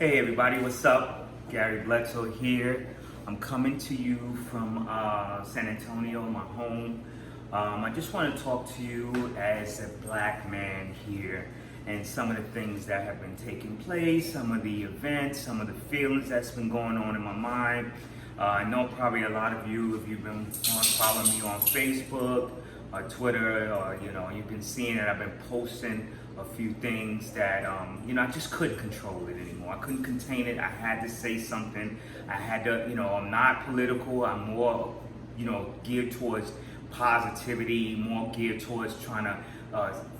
Hey everybody, what's up? Gary BLEDSOE here. I'm coming to you from San Antonio, my home. I just want to talk to you as a black man here and some of the things that have been taking place, some of the events, some of the feelings that's been going on in my mind. I know probably a lot of you, if you've been following me on Facebook or Twitter, or you've been seeing that I've been posting a few things that I just couldn't control it anymore. I couldn't contain it. I had to say something. I had to, I'm not political. I'm more, geared towards positivity, more geared towards trying to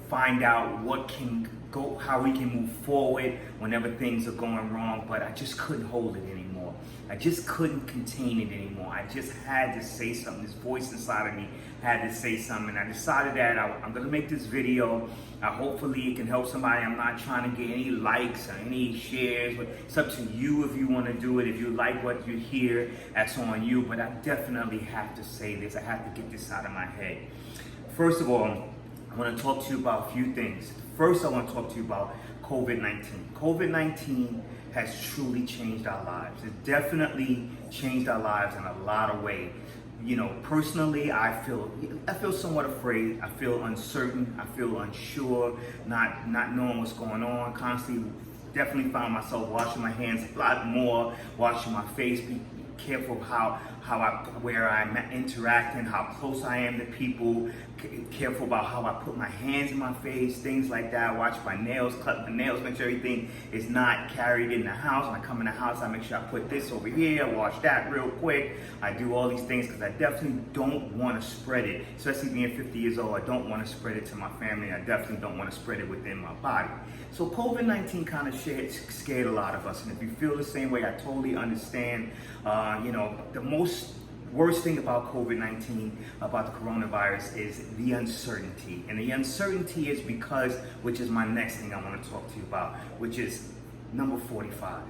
find out what can go, how we can move forward whenever things are going wrong. But I just couldn't hold it anymore. I just couldn't contain it anymore. I just had to say something. This voice inside of me had to say something. I decided that I'm going to make this video. Hopefully it can help somebody. I'm not trying to get any likes or any shares, but it's up to you if you want to do it. If you like what you hear, that's on you. But I definitely have to say this. I have to get this out of my head. First of all, I want to talk to you about a few things. First, I want to talk to you about COVID-19. COVID-19 has truly changed our lives. It definitely changed our lives in a lot of ways. Personally, I feel somewhat afraid. I feel uncertain. I feel unsure, not knowing what's going on. Constantly, definitely found myself washing my hands a lot more, washing my face. Be careful where I'm interacting, how close I am to people. Careful about how I put my hands in my face, things like that. Watch my nails, cut my nails, make sure everything is not carried in the house. When I come in the house, I make sure I put this over here, wash that real quick. I do all these things because I definitely don't want to spread it. Especially being 50 years old, I don't want to spread it to my family. I definitely don't want to spread it within my body. So COVID-19 kind of scared a lot of us. And if you feel the same way, I totally understand. The worst thing about COVID-19, about the coronavirus, is the uncertainty. And the uncertainty is because, which is my next thing I want to talk to you about, which is number 45.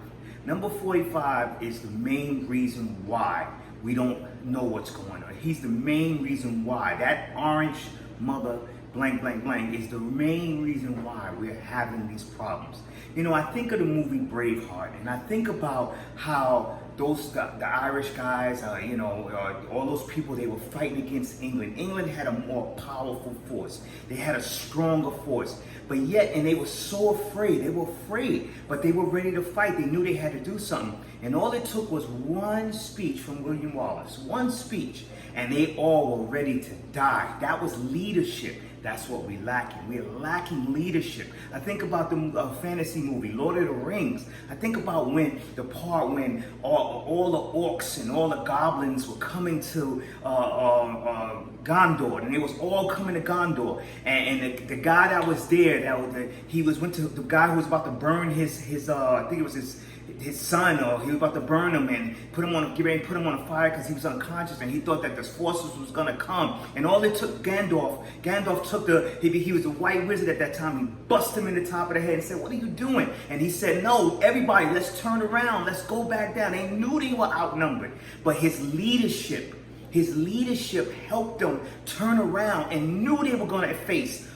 Number 45 is the main reason why we don't know what's going on. He's the main reason why. That orange mother blank, blank, blank is the main reason why we're having these problems. I think of the movie Braveheart, and I think about how the Irish guys, all those people, they were fighting against England. England had a more powerful force. They had a stronger force. But yet, and they were so afraid. They were afraid, but they were ready to fight. They knew they had to do something. And all it took was one speech from William Wallace, one speech, and they all were ready to die. That was leadership. That's what we're lacking. We're lacking leadership. I think about the fantasy movie, Lord of the Rings. I think about when all the orcs and all the goblins were coming to Gondor, and they was all coming to Gondor. And the guy that was there, went to the guy who was about to burn his I think it was his son, or he was about to burn him and put him on a fire because he was unconscious, and he thought that the forces was gonna come. And all it took, Gandalf took he was a white wizard at that time. He busted him in the top of the head and said, "What are you doing?" And he said, "No, everybody, let's turn around. Let's go back down." They knew they were outnumbered, but his leadership helped them turn around and knew they were gonna face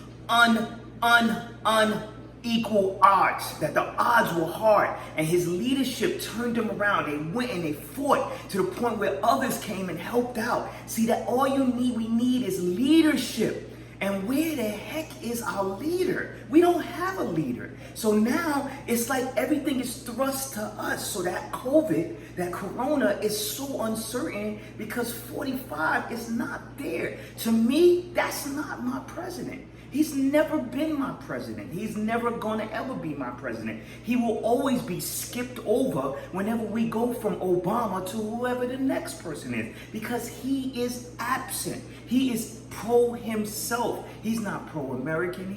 unequal odds, that the odds were hard, and his leadership turned them around. They went and they fought to the point where others came and helped out. See, that all we need is leadership. And where the heck is our leader? We don't have a leader. So now it's like everything is thrust to us. So that COVID, that corona, is so uncertain because 45 is not there. To me, that's not my president. He's never been my president. He's never going to ever be my president. He will always be skipped over whenever we go from Obama to whoever the next person is, because he is absent. He is pro himself. He's not pro-American.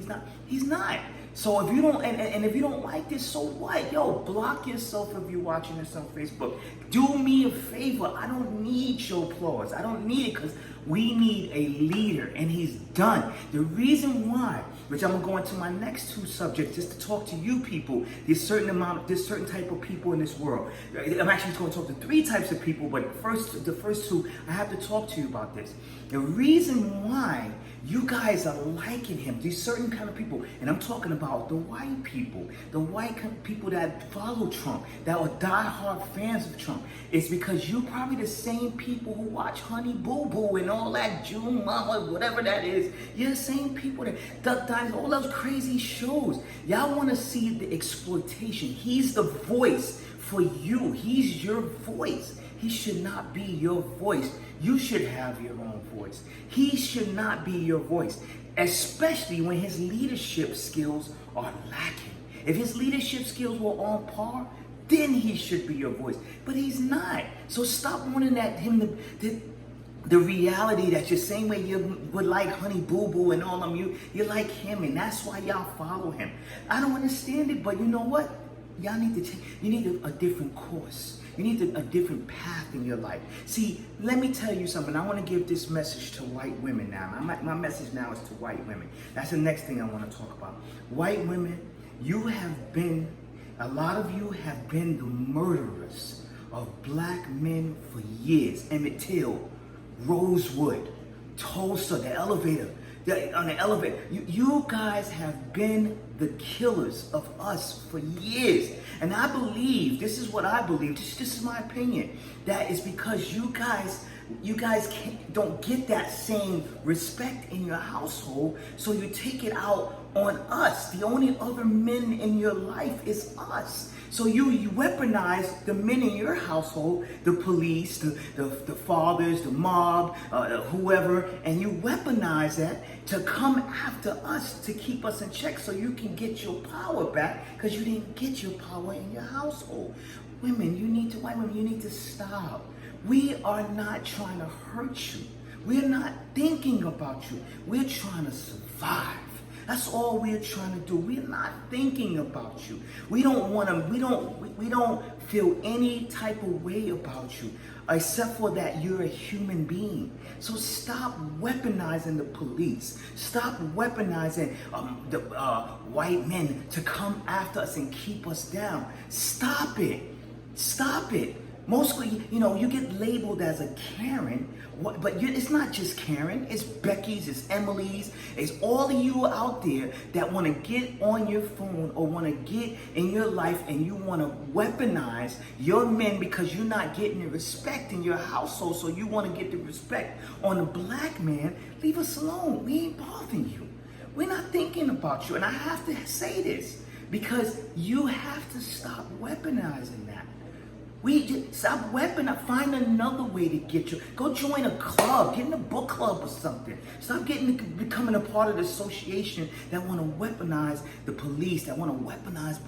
He's not. So if you don't, and if you don't like this, so what? Yo, block yourself if you're watching this on Facebook. Do me a favor. I don't need your applause. I don't need it, because we need a leader, and he's done. The reason why which I'm gonna go into my next two subjects just to talk to you people. There's certain type of people in this world. I'm actually going to talk to three types of people, but the first two, I have to talk to you about this. The reason why you guys are liking him, these certain kind of people, and I'm talking about the white people, people that follow Trump, that are diehard fans of Trump, is because you're probably the same people who watch Honey Boo Boo and all that June Mama, whatever that is. You're the same people that Duck Dynasty, all those crazy shows. Y'all want to see the exploitation. He's the voice for you. He's your voice. He should not be your voice. You should have your own voice. He should not be your voice, especially when his leadership skills are lacking. If his leadership skills were on par, then he should be your voice. But he's not. So stop wanting the reality that you're same way you would like Honey Boo Boo and all of them. You like him, and that's why y'all follow him. I don't understand it, but you know what? Y'all need to change. You need a different course. You need a different path in your life. See, let me tell you something. I want to give this message to white women now. My message now is to white women. That's the next thing I want to talk about. White women, a lot of you have been the murderers of black men for years. Emmett Till, Rosewood, Tulsa, the elevator. On the elevator, you guys have been the killers of us for years. And I believe, this is what I believe, this is my opinion, that is because you guys don't get that same respect in your household, so you take it out on us. The only other men in your life is us. So you weaponize the men in your household, the police, the fathers, the mob, whoever, and you weaponize that to come after us to keep us in check so you can get your power back because you didn't get your power in your household. White women, you need to stop. We are not trying to hurt you. We're not thinking about you. We're trying to survive. That's all we're trying to do. We're not thinking about you. We don't feel any type of way about you, except for that you're a human being. So stop weaponizing the police. Stop weaponizing the white men to come after us and keep us down. Stop it. Stop it. Mostly, you get labeled as a Karen, but it's not just Karen, it's Becky's, it's Emily's, it's all of you out there that want to get on your phone or want to get in your life and you want to weaponize your men because you're not getting the respect in your household, so you want to get the respect on a black man. Leave us alone. We ain't bothering you. We're not thinking about you. And I have to say this because you have to stop weaponizing that. Stop find another way to get you. Go join a club, get in a book club or something. Stop becoming a part of the association that want to weaponize the police, that want to weaponize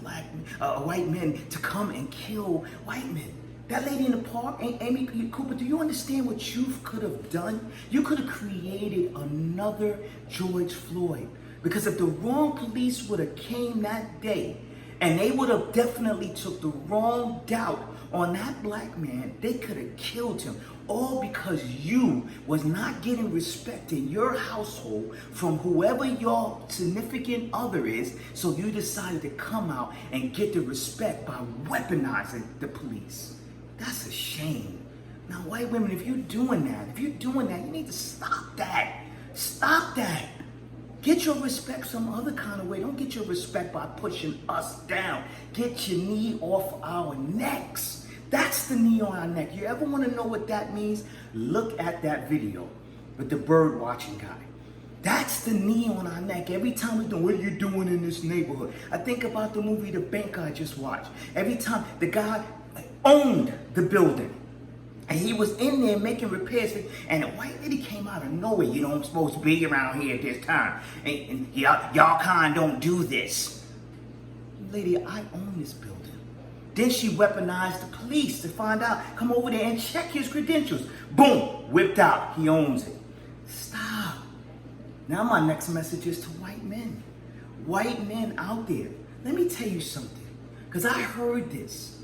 white men to come and kill white men. That lady in the park, Amy Cooper, do you understand what you could have done? You could have created another George Floyd. Because if the wrong police would have came that day, and they would have definitely took the wrong doubt on that black man, they could have killed him. All because you was not getting respect in your household from whoever your significant other is, so you decided to come out and get the respect by weaponizing the police. That's a shame. Now, white women, if you're doing that, you need to stop that. Stop that. Get your respect some other kind of way. Don't get your respect by pushing us down. Get your knee off our necks. That's the knee on our neck. You ever want to know what that means? Look at that video with the bird watching guy. That's the knee on our neck. Every time we do, what are you doing in this neighborhood? I think about the movie The Bank I just watched. Every time the guy owned the building. And he was in there making repairs, and a white lady came out of nowhere. You know, I'm supposed to be around here at this time. And y'all kind don't do this. Lady, I own this building. Then she weaponized the police to find out, come over there and check his credentials. Boom, whipped out, he owns it. Stop. Now my next message is to white men. White men out there, let me tell you something, because I heard this.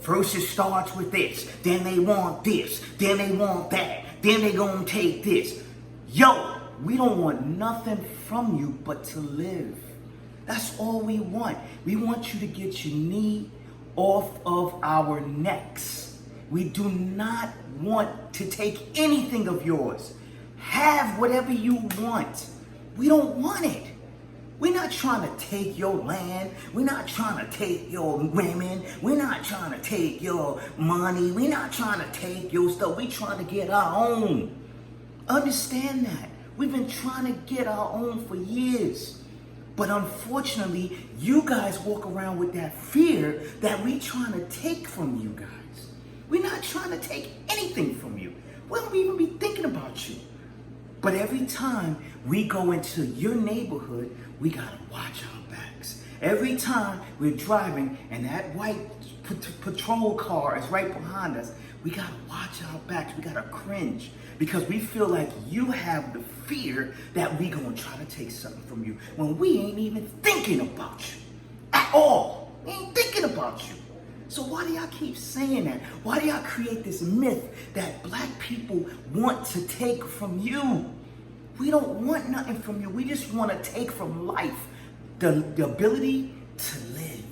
First it starts with this, then they want this, then they want that, then they gonna take this. Yo, We don't want nothing from you but to live. That's all we want. We want you to get your knee off of our necks. We do not want to take anything of yours. Have whatever you want. We don't want it. We're not trying to take your land. We're not trying to take your women. We're not trying to take your money. We're not trying to take your stuff. We're trying to get our own. Understand that. We've been trying to get our own for years. But unfortunately, you guys walk around with that fear that we're trying to take from you guys. We're not trying to take anything from you. We don't even be thinking about you. But every time we go into your neighborhood, we gotta watch our backs. Every time we're driving and that white patrol car is right behind us, we gotta watch our backs. We gotta cringe because we feel like you have the fear that we gonna try to take something from you when we ain't even thinking about you at all. We ain't thinking about you. So why do y'all keep saying that? Why do y'all create this myth that black people want to take from you? We don't want nothing from you. We just want to take from life the ability to live,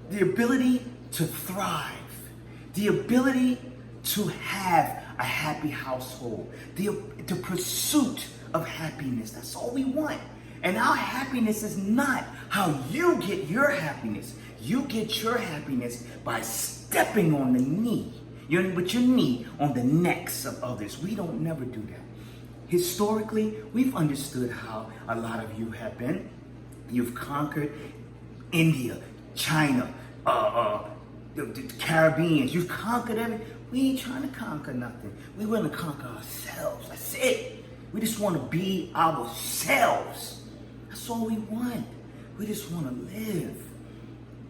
the ability to thrive, the ability to have a happy household, the pursuit of happiness. That's all we want. And our happiness is not how you get your happiness. You get your happiness by stepping on the knee, with your knee on the necks of others. We don't never do that. Historically, we've understood how a lot of you have been. You've conquered India, China, the Caribbeans. You've conquered everything. We ain't trying to conquer nothing. We want to conquer ourselves. That's it. We just want to be ourselves. That's all we want. We just want to live.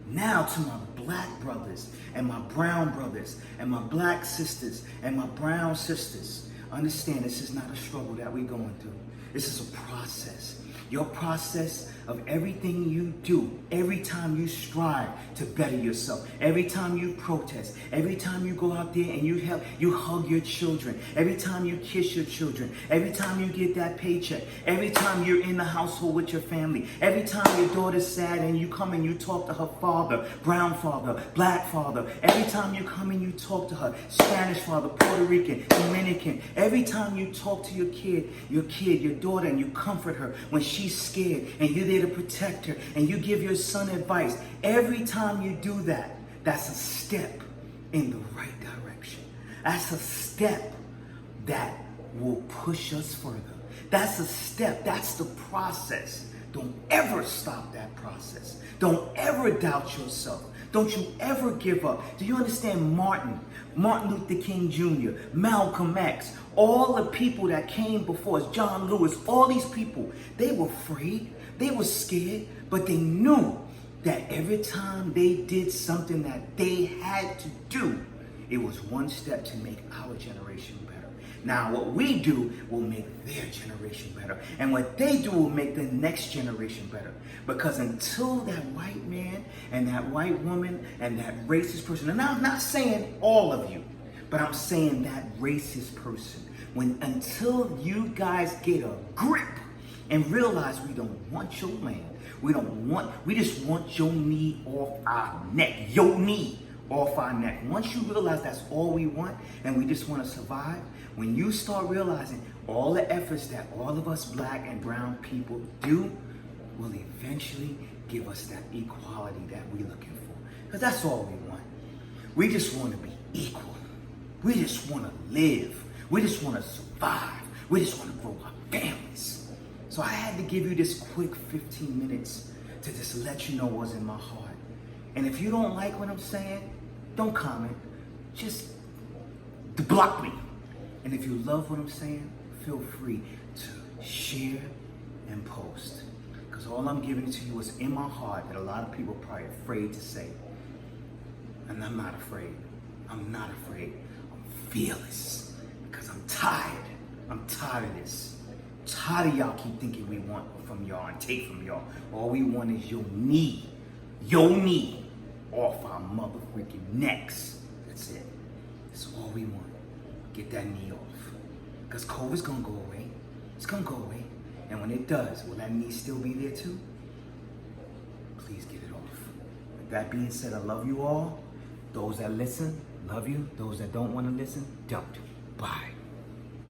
Now to my black brothers and my brown brothers and my black sisters and my brown sisters, understand this is not a struggle that we're going through. This is a process. Your process of everything you do, every time you strive to better yourself, every time you protest, every time you go out there and you hug your children, every time you kiss your children, every time you get that paycheck, every time you're in the household with your family, every time your daughter's sad and you come and you talk to her father, brown father, black father, every time you come and you talk to her, Spanish father, Puerto Rican, Dominican, every time you talk to your kid, your daughter, and you comfort her when she's scared and you're there to protect her and you give your son advice, every time you do that, that's a step in the right direction. That's a step that will push us further. That's a step. That's the process. Don't ever stop that process. Don't ever doubt yourself. Don't you ever give up. Do you understand Martin Luther King Jr., Malcolm X, all the people that came before us, John Lewis, all these people, they were afraid, they were scared, but they knew that every time they did something that they had to do, it was one step to make our generation better. Now, what we do will make their generation better. And what they do will make the next generation better. Because until that white man and that white woman and that racist person, and I'm not saying all of you, but I'm saying that racist person, until you guys get a grip and realize we don't want your land, we just want your knee off our neck, your knee off our neck. Once you realize that's all we want and we just want to survive, when you start realizing all the efforts that all of us black and brown people do will eventually give us that equality that we're looking for. Because that's all we want. We just want to be equal. We just want to live. We just want to survive. We just want to grow our families. So I had to give you this quick 15 minutes to just let you know what's in my heart. And if you don't like what I'm saying, don't comment. Just block me. And if you love what I'm saying, feel free to share and post. Because all I'm giving to you is in my heart that a lot of people are probably afraid to say. And I'm not afraid. I'm not afraid. I'm fearless. Because I'm tired. I'm tired of this. I'm tired of y'all keep thinking we want from y'all and take from y'all. All we want is your knee off our motherfucking necks. That's it. That's all we want. Get that knee off. Because COVID's gonna go away. It's gonna go away. And when it does, will that knee still be there too? Please get it off. With that being said, I love you all. Those that listen, love you. Those that don't want to listen, don't. Bye.